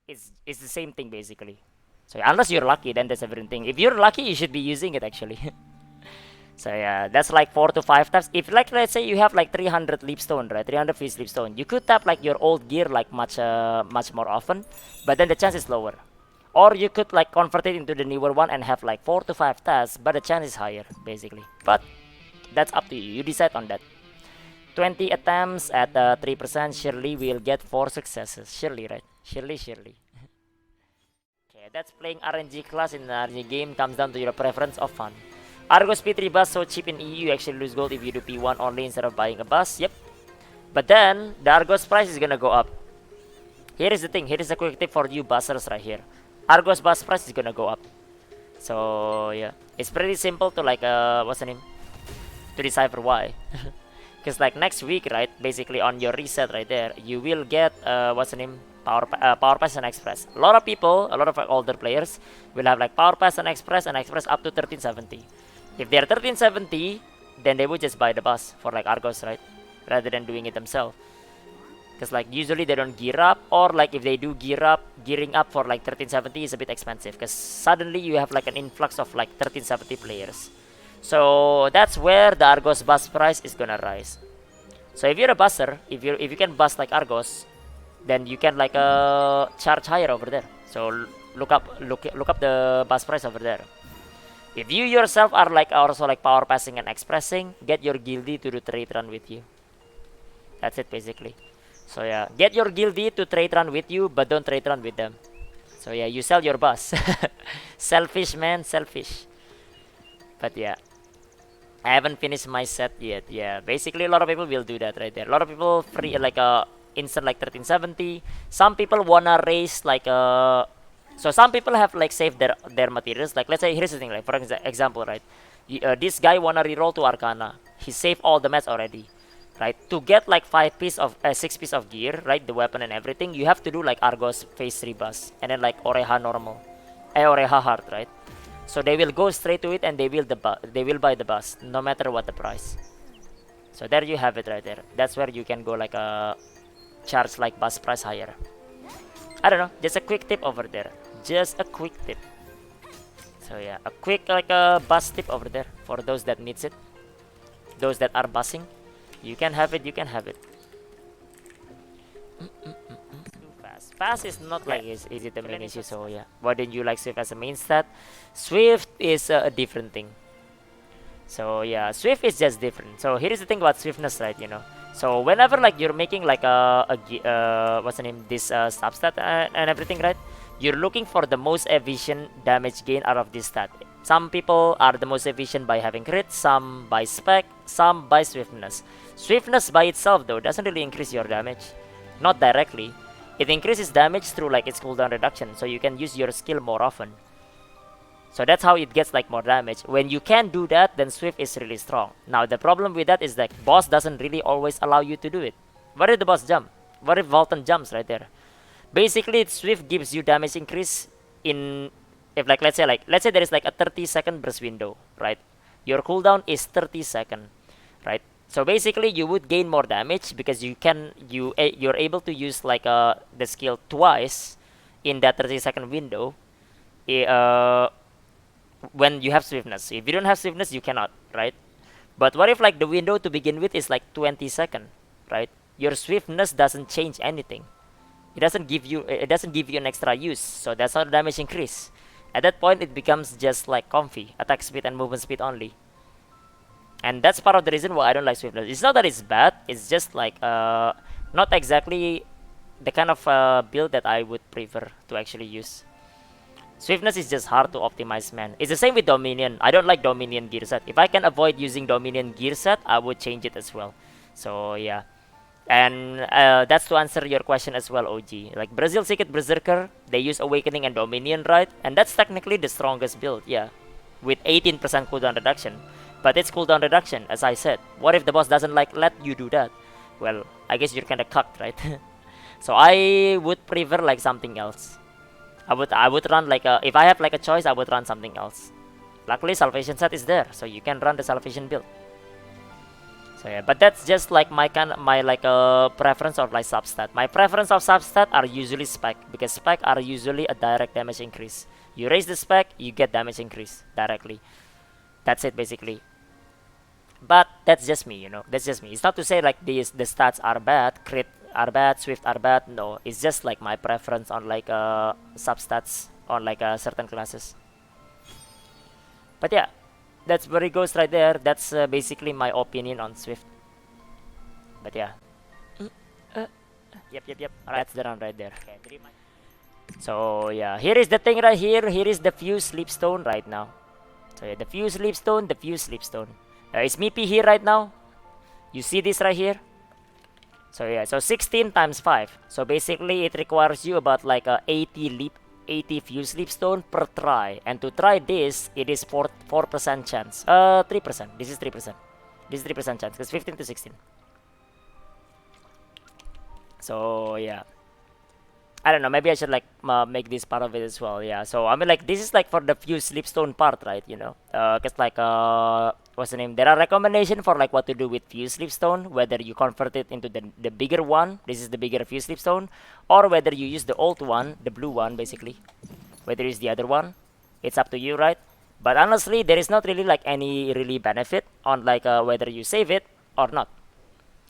it's the same thing basically. So unless you're lucky, then that's a different thing. If you're lucky, you should be using it actually. So yeah, that's like 4 to 5 taps. If like let's say you have like 300 Leapstone, right? 300 feet Leapstone, you could tap like your old gear like much more often, but then the chance is lower. Or you could like convert it into the newer one and have like 4 to 5 taps, but the chance is higher basically. But that's up to you. You decide on that. 20 attempts at 3%. Surely we'll get 4 successes. Surely, right? Surely. Okay, that's playing RNG class in an RNG game comes down to your preference of fun. Argos P3 bus so cheap in EU, you actually lose gold if you do P1 only instead of buying a bus. Yep. But then the Argos price is gonna go up. Here is the thing. Here is a quick tip for you bussers right here. Argos bus price is gonna go up. So yeah, it's pretty simple to like what's the name? To decipher why. Because like next week, right? Basically on your reset right there, you will get what's the name? Power pass and express. A lot of people, a lot of older players will have like power pass and express up to 1370. If they're 1370, then they would just buy the bus for like Argos, right? Rather than doing it themselves. Because like usually they don't gear up, or like if they do gearing up for like 1370 is a bit expensive. Because suddenly you have like an influx of like 1370 players. So that's where the Argos bus price is gonna rise. So if you're a busser, if you can bus like Argos, then you can like charge higher over there. So look up the bus price over there. If you yourself are like also like power passing and expressing, get your guildie to do trade run with you. That's it basically. So yeah, get your guildie to trade run with you, but don't trade run with them. So yeah, you sell your bus. Selfish man, selfish. But yeah, I haven't finished my set yet. Yeah, basically a lot of people will do that right there. A lot of people free like instant like 1370. Some people wanna raise like so some people have like saved their materials. Like let's say here's the thing, like for example, right? This guy wanna reroll to Arcana. He saved all the mats already, right? To get like 6 piece of gear, right? The weapon and everything, you have to do like Argos phase 3 bus and then like Oreha normal, Oreha hard, right? So they will go straight to it and they will buy the bus no matter what the price. So there you have it right there. That's where you can go like charge like bus price higher. I don't know, just a quick tip over there. Just a quick tip. So yeah, a quick like a bus tip over there for those that needs it. Those that are busing, you can have it. You can have it. Too fast. Fast is not like easy the main issue. So yeah, why didn't you like Swift as a main stat? Swift is a different thing. So yeah, Swift is just different. So here is the thing about Swiftness, right? So whenever like you're making like what's the name, this substat and everything, right? You're looking for the most efficient damage gain out of this stat. Some people are the most efficient by having crit, some by spec, some by swiftness. Swiftness by itself though doesn't really increase your damage, not directly. It increases damage through like its cooldown reduction, so you can use your skill more often. So that's how it gets like more damage. When you can do that, then Swift is really strong. Now the problem with that is that boss doesn't really always allow you to do it. What if the boss jump? What if Vulcan jumps right there? Basically, Swift gives you damage increase in, if like let's say there is like a 30-second burst window, right? Your cooldown is 30 seconds, right? So basically you would gain more damage because you're able to use like the skill twice in that 30-second window. Uh, when you have swiftness. If you don't have swiftness, you cannot, right? But what if like the window to begin with is like 20 seconds, right? Your swiftness doesn't change anything. It doesn't give you an extra use. So that's how the damage increase. At that point, it becomes just like comfy, attack speed and movement speed only. And that's part of the reason why I don't like swiftness. It's not that it's bad. It's just like not exactly the kind of build that I would prefer to actually use. Swiftness is just hard to optimize, man. It's the same with Dominion. I don't like Dominion gear set. If I can avoid using Dominion gear set, I would change it as well. So yeah. And that's to answer your question as well, OG. Like Brazil Secret Berserker, they use Awakening and Dominion, right? And that's technically the strongest build, yeah. With 18% cooldown reduction. But it's cooldown reduction, as I said. What if the boss doesn't like let you do that? Well, I guess you're kinda cucked, right? So I would prefer like something else. I would run like if I have like a choice, I would run something else. Luckily Salvation set is there, so you can run the Salvation build. So yeah, but that's just like my like preference of like substat. My preference of substat are usually spec, because spec are usually a direct damage increase. You raise the spec, you get damage increase directly. That's it basically. But that's just me, you know. That's just me. It's not to say like the stats are bad, crit are bad, swift are bad. No, it's just like my preference on like substats on like certain classes. But yeah, that's where it goes right there. That's basically my opinion on Swift. But yeah. Yep. Alright, that's the round right there. Okay, so yeah, here is the thing right here. Here is the fuse Leapstone right now. So yeah, the fuse Leapstone, the fuse Leapstone. It's Meepy here right now. You see this right here? So yeah, so 16 times 5. So basically it requires you about like 80 fuse Leapstone per try. And to try this, it is 4% chance. 3%. This is 3%. This is 3% chance. Because 15 to 16. So yeah. I don't know, maybe I should like make this part of it as well. Yeah, so I mean like this is like for the fuse Leapstone part, right? You know, cause like what's the name? There are recommendation for like what to do with fuse Leapstone, whether you convert it into the bigger one. This is the bigger fuse Leapstone, or whether you use the old one, the blue one, basically. Whether you use the other one, it's up to you, right? But honestly, there is not really like any really benefit on like whether you save it or not.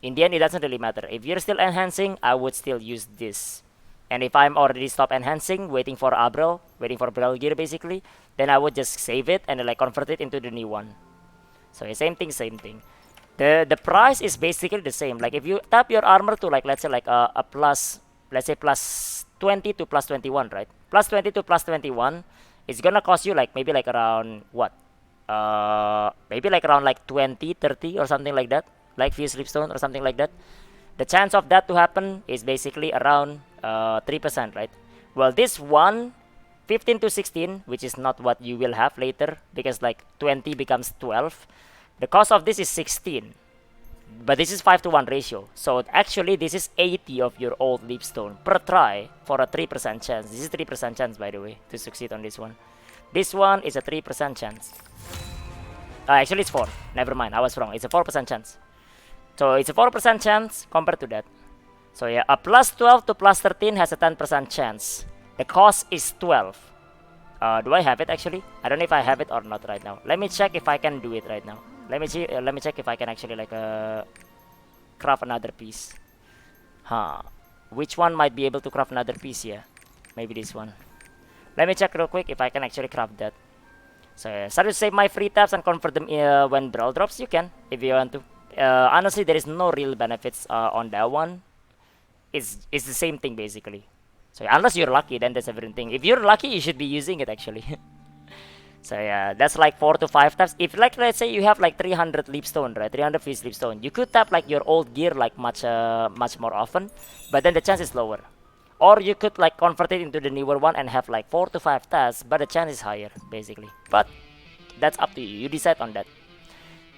In the end, it doesn't really matter. If you're still enhancing, I would still use this. And if I'm already stopped enhancing, waiting for Abril, waiting for Braille gear basically, then I would just save it and like convert it into the new one. So yeah, same thing. The price is basically the same. Like if you tap your armor to like let's say like a plus, let's say plus 20 to plus 21, right? Plus 20 to plus 21, it's gonna cost you like maybe like around what? Maybe like around like 20, 30 or something like that. Like Fuse Leapstone or something like that. The chance of that to happen is basically around 3%, right? Well, this one, 15 to 16, which is not what you will have later, because like 20 becomes 12. The cost of this is 16, but this is 5 to 1 ratio. So actually, this is 80 of your old Leapstone per try for a 3% chance. This is 3% chance, by the way, to succeed on this one. This one is a 3% chance. Actually, it's 4. Never mind, I was wrong. It's a 4% chance. So it's a 4% chance compared to that. So yeah, a plus 12 to plus 13 has a 10% chance. The cost is 12. Do I have it actually? I don't know if I have it or not right now. Let me check if I can do it right now. Let me see. Let me check if I can actually like craft another piece. Which one might be able to craft another piece? Yeah, maybe this one. Let me check real quick if I can actually craft that. So yeah, start to save my free taps and convert them when brawl drops. You can if you want to. Honestly, there is no real benefits on that one. It's the same thing basically. So unless you're lucky, then that's everything. If you're lucky, you should be using it actually. So yeah, that's like 4 to 5 taps. If like let's say you have like 300 Leapstone, right? 300 Fuse Leapstone, you could tap like your old gear like much more often, but then the chance is lower. Or you could like convert it into the newer one and have like 4 to 5 taps, but the chance is higher basically. But that's up to you. You decide on that.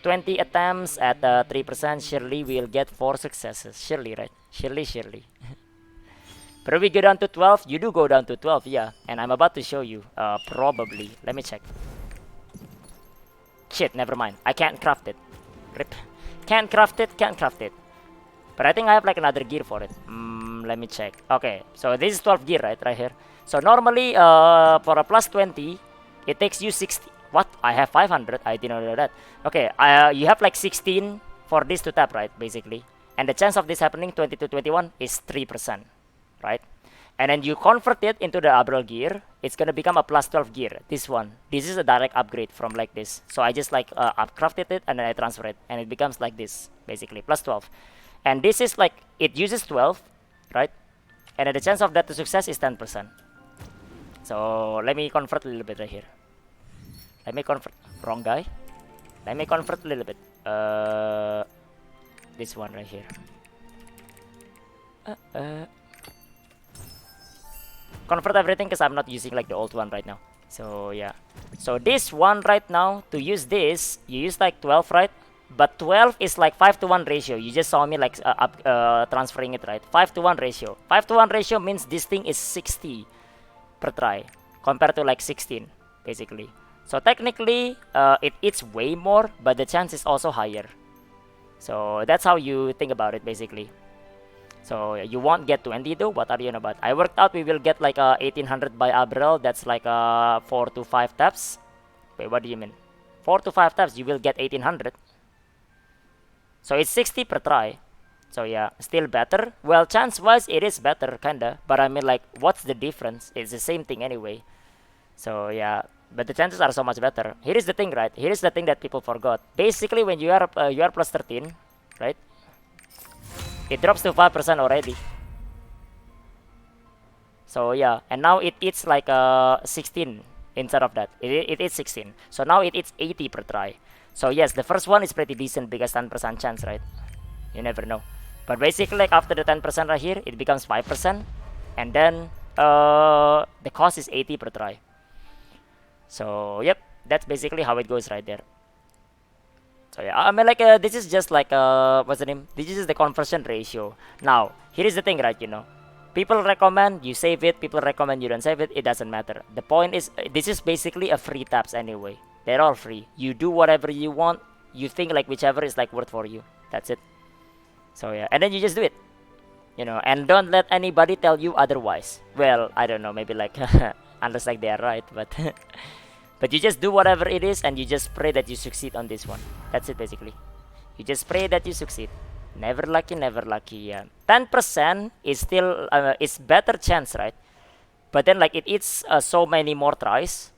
20 attempts at 3%, surely we'll get 4 successes. Surely, right? Surely. But if we go down to 12, you do go down to 12, yeah. And I'm about to show you, probably. Let me check. Shit, never mind. I can't craft it. Rip. Can't craft it. But I think I have like another gear for it. Let me check. Okay, so this is 12 gear, right here. So normally, for a plus 20, it takes you 60. What? I have 500. I didn't know that. Okay, you have like 16 for this to tap, right? Basically. And the chance of this happening 20 to 21 is 3%, right? And then you convert it into the Abril gear. It's gonna become a plus 12 gear. This one. This is a direct upgrade from like this. So I just like upcrafted it and then I transfer it. And it becomes like this, basically. Plus 12. And this is like, it uses 12, right? And then the chance of that to success is 10%. So let me convert a little bit right here. Let me convert. Wrong guy. Let me convert a little bit. This one right here. Convert everything because I'm not using like the old one right now. So yeah. So this one right now, to use this, you use like 12, right? But 12 is like 5 to 1 ratio. You just saw me like transferring it, right? 5 to 1 ratio. 5 to 1 ratio means this thing is 60 per try compared to like 16 basically. So technically, it eats way more, but the chance is also higher. So that's how you think about it basically. So you won't get 20 though. What are you on about? I worked out we will get like 1800 by Abril. That's like 4 to 5 taps. Wait, what do you mean? 4 to 5 taps you will get 1800. So it's 60 per try. So yeah, still better. Well, chance wise it is better kinda. But I mean like what's the difference? It's the same thing anyway. So yeah, but the chances are so much better. Here is the thing, right? Here is the thing that people forgot. Basically, when you are plus 13, right? It drops to 5% already. So yeah, and now it eats like 16 instead of that. It eats 16. So now it eats 80 per try. So yes, the first one is pretty decent because 10% chance, right? You never know. But basically, like after the 10% right here, it becomes 5%, and then the cost is 80 per try. So yep, that's basically how it goes right there. So yeah, I mean like this is just like what's the name? This is the conversion ratio. Now here is the thing, right? People recommend you save it. People recommend you don't save it. It doesn't matter. The point is this is basically a free taps anyway. They're all free. You do whatever you want. You think like whichever is like worth for you. That's it. So yeah, and then you just do it. And don't let anybody tell you otherwise. Well, I don't know. Maybe like unless like they are right, but. But you just do whatever it is and you just pray that you succeed on this one. That's it basically. You just pray that you succeed. Never lucky, never lucky. Yeah. 10% is still it's better chance, right? But then like it eats so many more tries.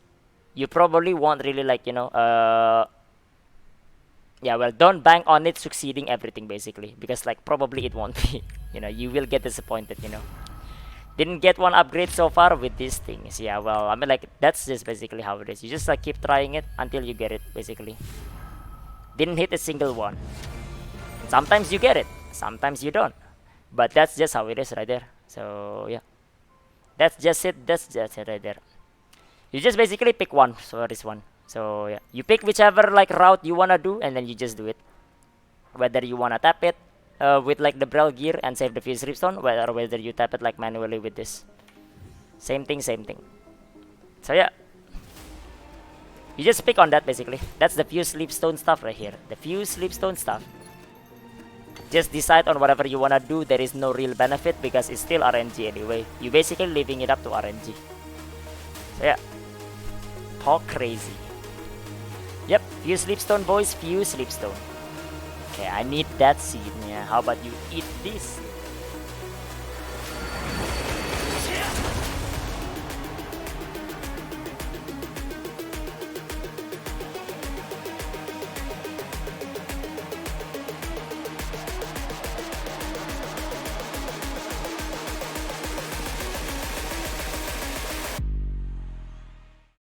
You probably won't really like yeah, well, don't bank on it succeeding everything basically because like probably it won't be. You will get disappointed. Didn't get one upgrade so far with these things. Yeah, well, I mean like that's just basically how it is. You just like keep trying it until you get it basically. Didn't hit a single one. And sometimes you get it, sometimes you don't. But that's just how it is right there. So yeah, that's just it. That's just it right there. You just basically pick one for this one. So yeah, you pick whichever like route you wanna do, and then you just do it. Whether you wanna tap it with like the Braille gear and save the fuse Leapstone, or whether you tap it like manually with this. Same thing, same thing. So yeah, you just pick on that basically. That's the fuse Leapstone stuff right here. The fuse Leapstone stuff. Just decide on whatever you wanna do. There is no real benefit because it's still RNG anyway. You basically leaving it up to RNG. So yeah, talk crazy. Yep, fuse Leapstone boys, fuse Leapstone. Okay, I need that seed. Yeah, how about you eat this?